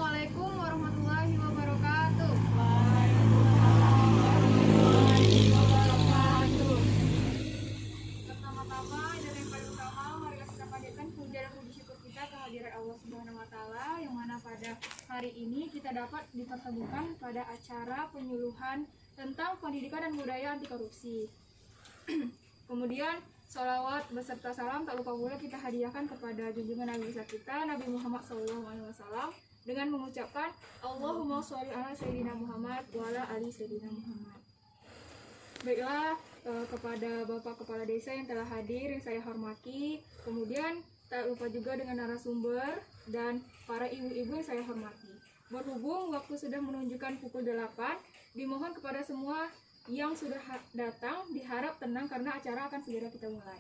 Assalamualaikum warahmatullahi wabarakatuh. Waalaikumsalam warahmatullahi wabarakatuh. Pertama-tama dan yang paling utama, mari kita panjatkan puja dan puji syukur kita kehadiran Allah Subhanahu wa taala yang mana pada hari ini kita dapat dipertemukan pada acara penyuluhan tentang pendidikan dan budaya anti korupsi. Kemudian sholawat beserta salam tak lupa pula kita hadiahkan kepada junjungan Nabi besar kita Nabi Muhammad SAW dengan mengucapkan Allahumma sholli ala sayyidina Muhammad wa ala ali sayyidina Muhammad. Baiklah, kepada Bapak Kepala Desa yang telah hadir yang saya hormati, kemudian tak lupa juga dengan narasumber dan para ibu-ibu yang saya hormati. Berhubung waktu sudah menunjukkan pukul 8, dimohon kepada semua yang sudah datang diharap tenang karena acara akan segera kita mulai.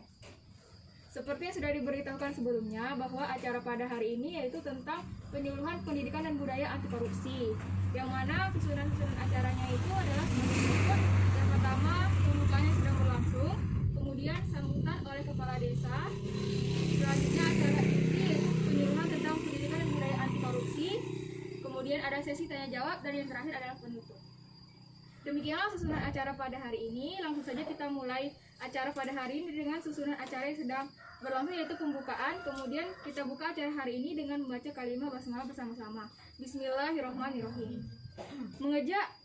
Seperti yang sudah diberitahukan sebelumnya bahwa acara pada hari ini yaitu tentang penyuluhan pendidikan dan budaya anti korupsi, yang mana susunan acaranya itu adalah sebagai berikut. Yang pertama, pembukanya sedang berlangsung, kemudian sambutan oleh kepala desa, selanjutnya acara inti yaitu penyuluhan tentang pendidikan dan budaya anti korupsi, kemudian ada sesi tanya jawab, dan yang terakhir adalah penutup. Demikianlah susunan acara pada hari ini. Langsung saja kita mulai acara pada hari ini dengan susunan acara yang sedang berlangsung yaitu pembukaan. Kemudian kita buka acara hari ini dengan membaca kalimat basmalah bersama-sama. Bismillahirrahmanirrahim.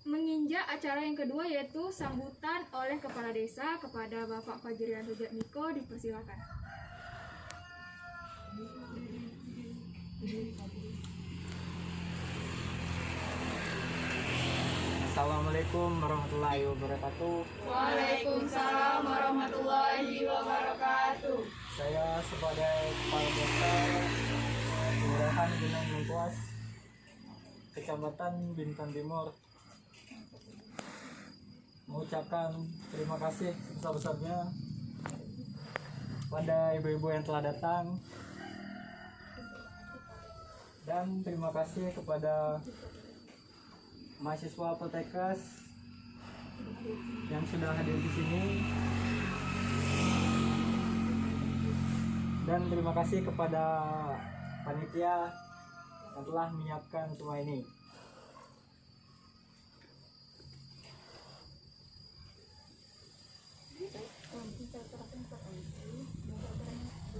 Menginjak acara yang kedua yaitu sambutan oleh kepala desa kepada Bapak Fajrian Sujatmiko, dipersilakan. Assalamualaikum warahmatullahi wabarakatuh. Waalaikumsalam warahmatullahi wabarakatuh. Saya sebagai kepala desa Kelurahan Gunung Lengkuas, Kecamatan Bintan Timur, mengucapkan terima kasih sebesar-besarnya pada ibu-ibu yang telah datang, dan terima kasih kepada mahasiswa Poltekkes yang sudah hadir di sini, dan terima kasih kepada panitia yang telah menyiapkan semua ini.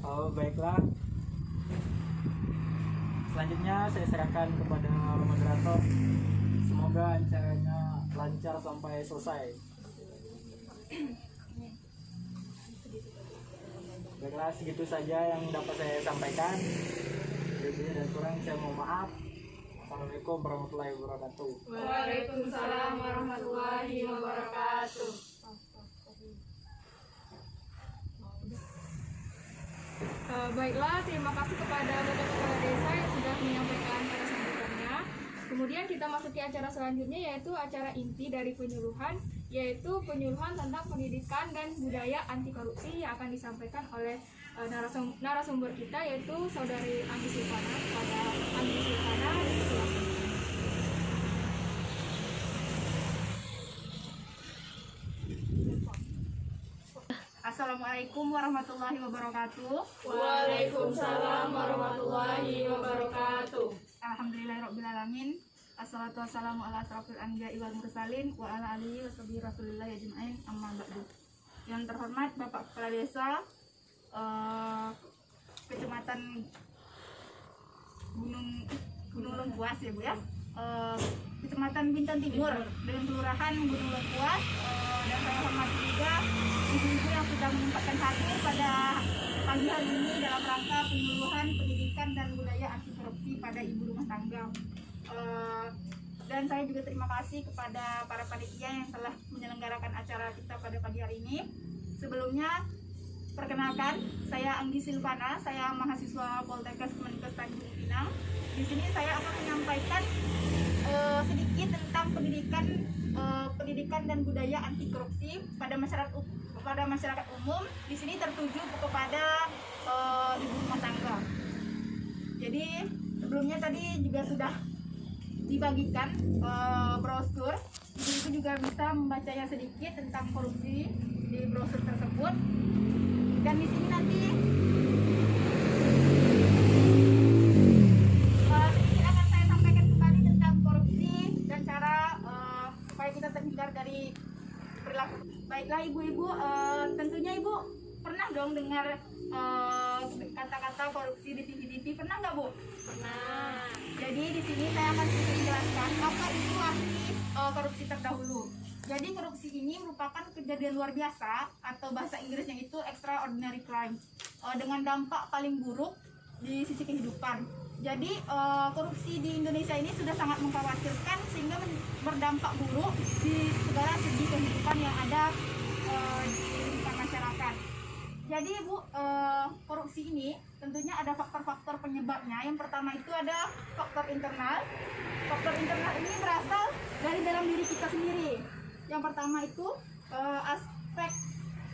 Oh, baiklah. Selanjutnya saya serahkan kepada moderator. Semoga acaranya lancar sampai selesai. Baiklah, segitu saja yang dapat saya sampaikan. Lebih dan kurang saya mohon maaf. Assalamualaikum warahmatullahi wabarakatuh. Waalaikumsalam warahmatullahi wabarakatuh. Baiklah, terima kasih kepada Bapak Kepala Desa yang sudah menyampaikan pada sambutannya. Kemudian kita masuki acara selanjutnya yaitu acara inti dari penyuluhan, yaitu penyuluhan tentang pendidikan dan budaya anti korupsi yang akan disampaikan oleh narasumber kita yaitu Saudari Anggi Silvana. Kepada Anggi Silvana, silakan. Assalamualaikum warahmatullahi wabarakatuh. Waalaikumsalam warahmatullahi wabarakatuh. Alhamdulillahirrabbilalamin. Assalatu wassalamu ala asrafil anbiya'i wal mursalin wa ala alihi wa sahbihi rasulillah ajma'in, amma ba'du. Yang terhormat Bapak Kepala Desa Kecamatan Gunung Lengkuas ya Bu ya. Kecamatan Bintan Timur dengan Kelurahan Gunung Lengkuas, dan saya hormati juga ibu-ibu yang sudah menyempatkan hadir pada pagi hari ini dalam rangka penyuluhan pendidikan dan budaya anti korupsi pada ibu rumah tangga. Dan saya juga terima kasih kepada para panitia yang telah menyelenggarakan acara kita pada pagi hari ini. Sebelumnya, perkenalkan, saya Anggi Silvana, saya mahasiswa Poltekkes Kemenkes Tanjung Pinang. Di sini saya akan menyampaikan sedikit tentang pendidikan dan budaya anti korupsi pada masyarakat umum. Di sini tertuju kepada ibu rumah tangga. Jadi sebelumnya tadi juga sudah dibagikan brosur. Ibu juga bisa membacanya sedikit tentang korupsi di brosur tersebut. Dan di sini nanti sedikit akan saya sampaikan Baiklah ibu-ibu, tentunya ibu pernah dong dengar kata-kata korupsi di TV-TV, pernah nggak Bu? Pernah. Jadi di sini saya akan sedikit menjelaskan apa itu arti korupsi terdahulu. Jadi korupsi ini merupakan kejadian luar biasa atau bahasa Inggrisnya itu extraordinary crime dengan dampak paling buruk di sisi kehidupan. Jadi korupsi di Indonesia ini sudah sangat mengkhawatirkan sehingga berdampak buruk di segala segi kehidupan yang ada di lingkungan masyarakat. Jadi Bu, korupsi ini tentunya ada faktor-faktor penyebabnya. Yang pertama itu ada faktor internal. Faktor internal ini berasal dari dalam diri kita sendiri. Yang pertama itu aspek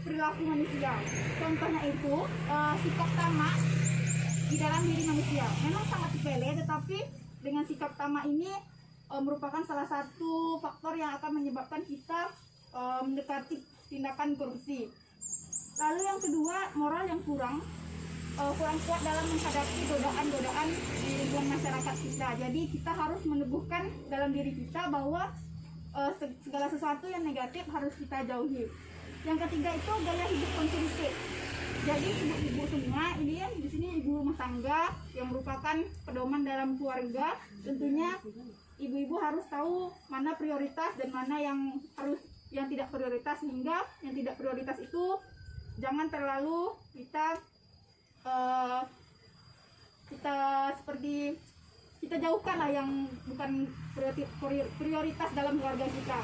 perilaku manusia. Contohnya itu sikap tamak di dalam diri manusia. Memang sangat sepele, tetapi dengan sikap tamak ini merupakan salah satu faktor yang akan menyebabkan kita mendekati tindakan korupsi. Lalu yang kedua, moral yang kurang kuat dalam menghadapi godaan-godaan di lingkungan masyarakat kita. Jadi kita harus meneguhkan dalam diri kita bahwa segala sesuatu yang negatif harus kita jauhi. Yang ketiga itu gaya hidup konsumtif. Jadi ibu-ibu semua ini ya, di sini ibu rumah tangga yang merupakan pedoman dalam keluarga. Tentunya ibu-ibu harus tahu mana prioritas dan mana yang tidak prioritas, sehingga yang tidak prioritas itu jangan terlalu kita jauhkan lah yang bukan prioritas dalam keluarga kita.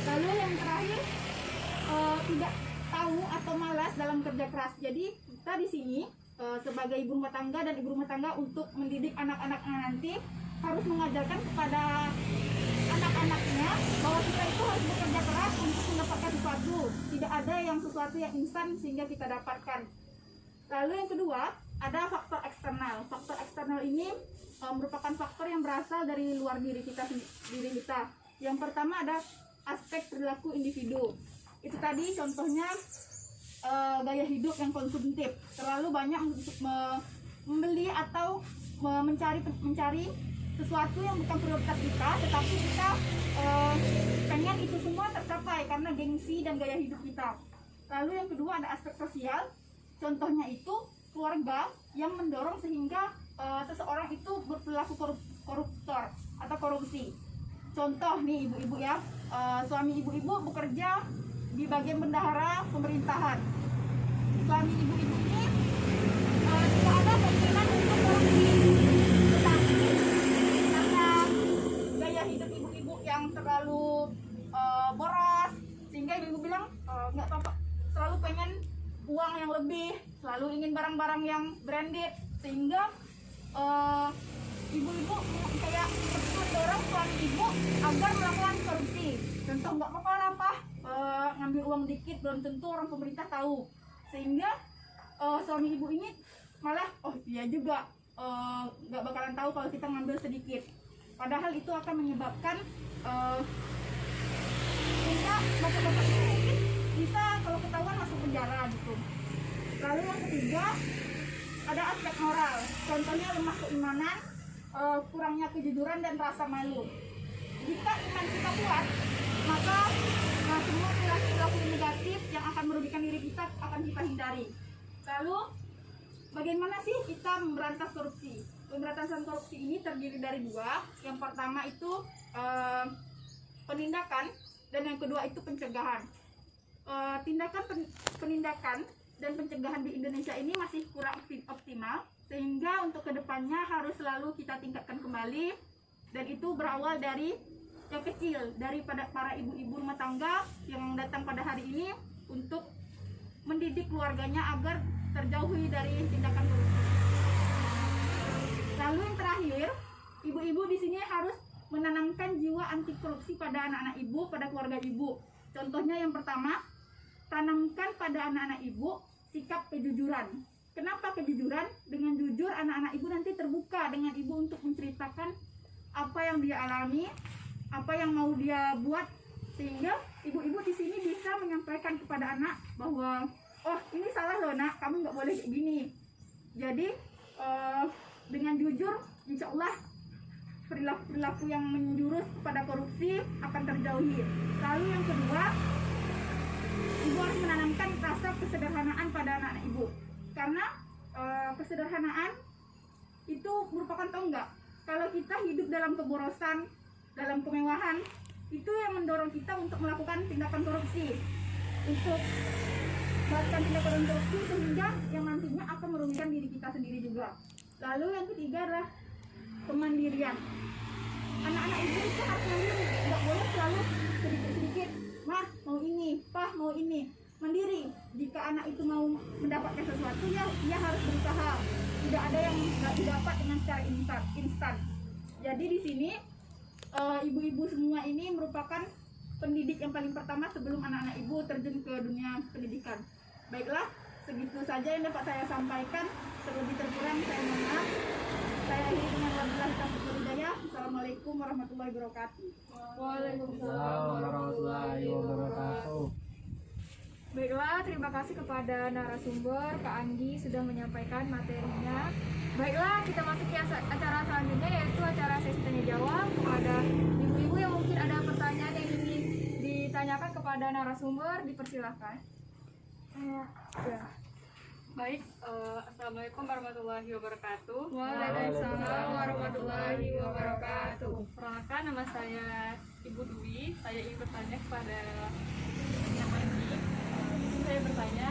Lalu yang terakhir tidak tahu atau malas dalam kerja keras. Jadi kita di sini sebagai ibu rumah tangga dan ibu rumah tangga untuk mendidik anak-anaknya nanti harus mengajarkan kepada anak-anaknya bahwa kita itu harus bekerja keras untuk mendapatkan sesuatu. Tidak ada yang sesuatu yang instan sehingga kita dapatkan. Lalu yang kedua, ada faktor eksternal. Faktor eksternal ini merupakan faktor yang berasal dari luar diri kita. Yang pertama ada aspek perilaku individu. Itu tadi contohnya gaya hidup yang konsumtif, terlalu banyak membeli atau mencari sesuatu yang bukan prioritas kita, tetapi kita pengen itu semua tercapai karena gengsi dan gaya hidup kita. Lalu yang kedua ada aspek sosial, contohnya itu keluarga yang mendorong sehingga seseorang itu berperilaku koruptor atau korupsi. Contoh nih ibu-ibu ya, suami ibu-ibu bekerja di bagian bendahara pemerintahan. Suami ibu-ibu ini tidak ada keinginan untuk korupsi, tetapi karena gaya hidup ibu-ibu yang terlalu boros, sehingga ibu-ibu bilang nggak apa-apa, selalu pengen uang yang lebih, selalu ingin barang-barang yang branded, sehingga ibu-ibu kayak mendorong suami ibu agar melakukan korupsi. Contoh, nggak apa-apa lah Pak, ngambil uang dikit, belum tentu orang pemerintah tahu, sehingga suami ibu ini malah iya juga nggak bakalan tahu kalau kita ngambil sedikit, padahal itu akan menyebabkan sehingga bapak-bapak itu mungkin bisa kalau ketahuan masuk penjara gitu. Lalu yang ketiga ada aspek moral, contohnya lemah keimanan, kurangnya kejujuran dan rasa malu. Jika iman kita kuat, maka semua perilaku negatif yang akan merugikan diri kita akan kita hindari. Lalu bagaimana sih kita memberantas korupsi? Pemberantasan korupsi ini terdiri dari dua. Yang pertama itu penindakan, dan yang kedua itu pencegahan. Penindakan dan pencegahan di Indonesia ini masih kurang optimal, sehingga untuk kedepannya harus selalu kita tingkatkan kembali, dan itu berawal dari yang kecil, daripada para ibu-ibu rumah tangga yang datang pada hari ini untuk mendidik keluarganya agar terjauhi dari tindakan korupsi. Lalu yang terakhir, ibu-ibu di sini harus menanamkan jiwa anti korupsi pada anak-anak ibu, pada keluarga ibu. Contohnya yang pertama, tanamkan pada anak-anak ibu sikap kejujuran. Kenapa kejujuran? Dengan jujur anak-anak ibu nanti terbuka dengan ibu untuk menceritakan apa yang dia alami, apa yang mau dia buat, sehingga ibu-ibu di sini bisa menyampaikan kepada anak bahwa ini salah loh nak, kamu nggak boleh kayak gini. Jadi dengan jujur, insya Allah perilaku yang menjurus kepada korupsi akan terjauhi. Lalu yang kedua, ibu harus menanamkan rasa kesederhanaan pada anak-anak ibu, karena kesederhanaan itu merupakan tonggak. Kalau kita hidup dalam keborosan, dalam kemewahan, itu yang mendorong kita untuk melakukan tindakan korupsi, untuk melakukan tindakan korupsi sehingga yang nantinya akan merugikan diri kita sendiri juga. Lalu yang ketiga adalah kemandirian. Anak-anak ibu itu harus mandiri, nggak boleh selalu sedikit-sedikit, mah mau ini, pah mau ini. Mandiri. Jika anak itu mau mendapatkan sesuatu, ya dia harus berusaha. Tidak ada yang nggak didapat dengan secara instan. Jadi di sini ibu-ibu semua ini merupakan pendidik yang paling pertama sebelum anak-anak ibu terjun ke dunia pendidikan. Baiklah, segitu saja yang dapat saya sampaikan. Terlebih terkurang saya mohon maaf. Saya akhiri dengan wabillahi taufiq wal hidayah. Assalamualaikum warahmatullahi wabarakatuh. Waalaikumsalam warahmatullahi wabarakatuh. Baiklah, terima kasih kepada narasumber Kak Anggi sudah menyampaikan materinya. Baiklah, kita masuk ke acara selanjutnya, yaitu acara sesi tanya jawab. Kepada ibu-ibu yang mungkin ada pertanyaan yang ingin ditanyakan kepada narasumber, dipersilahkan. Ya. Baik, Assalamualaikum warahmatullahi wabarakatuh. Waalaikumsalam warahmatullahi wabarakatuh. Perkenalkan, nama saya Ibu Dwi. Saya ingin bertanya kepada yang Anggi. Saya bertanya,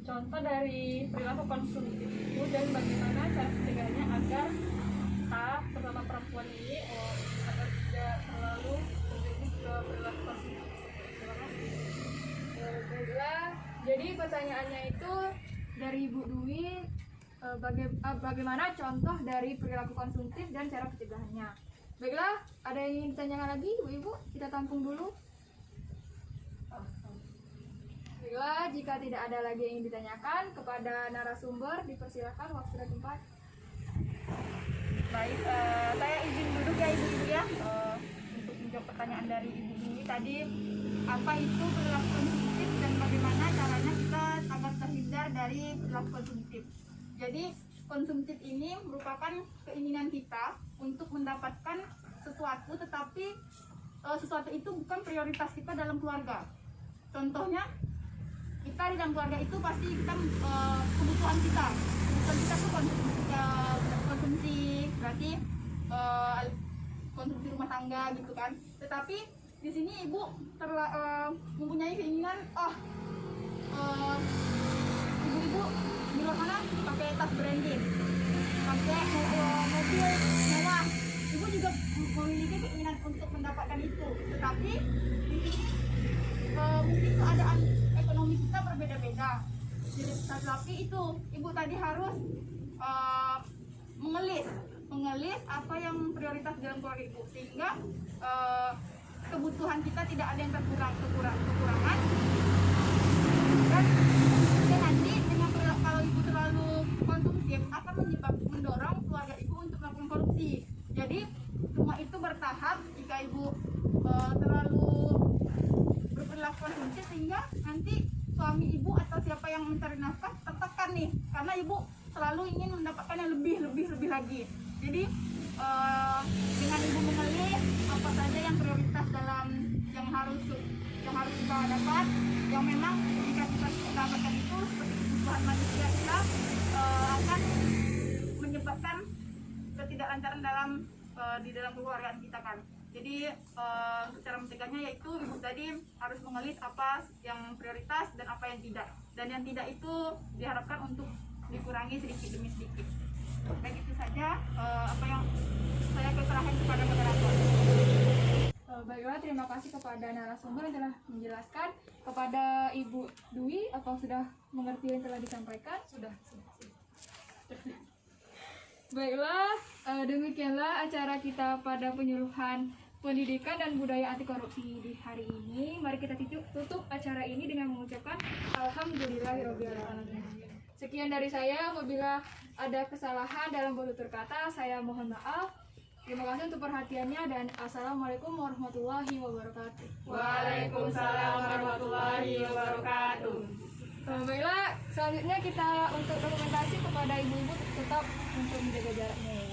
contoh dari perilaku konsumtif itu dan bagaimana cara mencegahnya agar kita, terutama perempuan ini, agar tidak terlalu terjerumus ke perilaku konsumtif. Terima kasih. Baiklah, jadi pertanyaannya itu dari Ibu Dwi, bagaimana contoh dari perilaku konsumtif dan cara pencegahannya. Baiklah, ada yang ingin ditanyakan lagi, Ibu-ibu? Kita tampung dulu. Baiklah, jika tidak ada lagi yang ingin ditanyakan kepada narasumber, dipersilakan waktu dan tempat. Baik, saya izin duduk ya ibu-ibu ya, untuk menjawab pertanyaan dari Ibu Dwi tadi, apa itu perilaku konsumtif dan bagaimana caranya kita agar terhindar dari perilaku konsumtif. Jadi konsumtif ini merupakan keinginan kita untuk mendapatkan sesuatu, tetapi sesuatu itu bukan prioritas kita dalam keluarga. Contohnya, kita di dalam keluarga itu pasti kita kebutuhan kita tuh konsumsi, berarti konsumsi rumah tangga gitu kan. Tetapi di sini ibu mempunyai keinginan, ibu-ibu di luar sana pakai tas branded, pakai mobil mewah, ibu juga memiliki keinginan untuk mendapatkan itu. Tetapi di sini mungkin keadaan ekonomi kita berbeda-beda. Jadi tetapi itu ibu tadi harus mengelis apa yang prioritas dalam keluarga ibu, sehingga kebutuhan kita tidak ada yang kekurangan. Dan nanti dengan kalau ibu terlalu konsumtif akan mendorong keluarga ibu untuk melakukan korupsi. Jadi semua itu bertahap. Jika ibu terlalu berperilaku konsumtif, sehingga nanti suami ibu atau siapa yang mencari nafkah tertekan nih, karena ibu selalu ingin mendapatkan yang lebih lagi. Jadi dengan ibu mengelis apa saja yang prioritas dalam yang harus kita dapat, yang memang jika kita dapatkan itu seperti kebutuhan manusia kita, akan menyebabkan ketidaklancaran di dalam keluargaan kita kan. Jadi cara mencegahnya yaitu ibu tadi harus mengelis apa yang prioritas dan apa yang tidak, dan yang tidak itu diharapkan untuk dikurangi sedikit demi sedikit. Baik, itu saja apa yang saya serahkan kepada moderator. Baiklah, terima kasih kepada narasumber yang telah menjelaskan. Kepada Ibu Dwi, apa sudah mengerti yang telah disampaikan? Sudah. Baiklah, demikianlah acara kita pada penyuluhan pendidikan dan budaya anti korupsi di hari ini. Mari kita tutup acara ini dengan mengucapkan alhamdulillahirobbilalamin. Sekian dari saya. Apabila ada kesalahan dalam bertutur kata, saya mohon maaf. Terima kasih untuk perhatiannya, dan assalamualaikum warahmatullahi wabarakatuh. Waalaikumsalam warahmatullahi wabarakatuh. Baiklah, selanjutnya kita untuk dokumentasi kepada ibu-ibu tetap untuk menjaga jaraknya.